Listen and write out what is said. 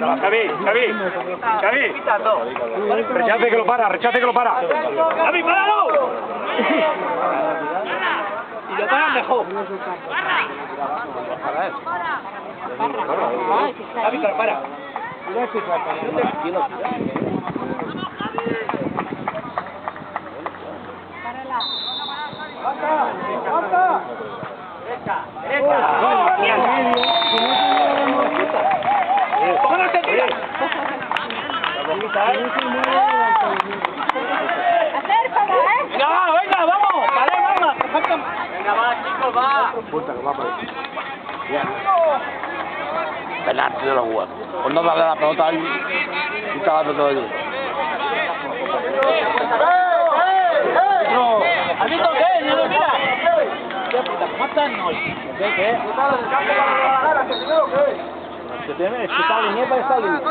Xavi. Rechace que lo para. Xavi, páralo. Y lo paran mejor. Xavi, que lo para. Derecha. ¿Cómo no se tira? Venga, vamos. Vale, vamos. Venga, va, chicos, va. Puta, que va por ahí. Penalti de los jugadores. Por no darle la pelota ahí y está la pelota ahí. ¿Has visto qué? ¿No lo mira? ¿Cómo están hoy? ¿Qué? Que tiene que estar línea para estar línea.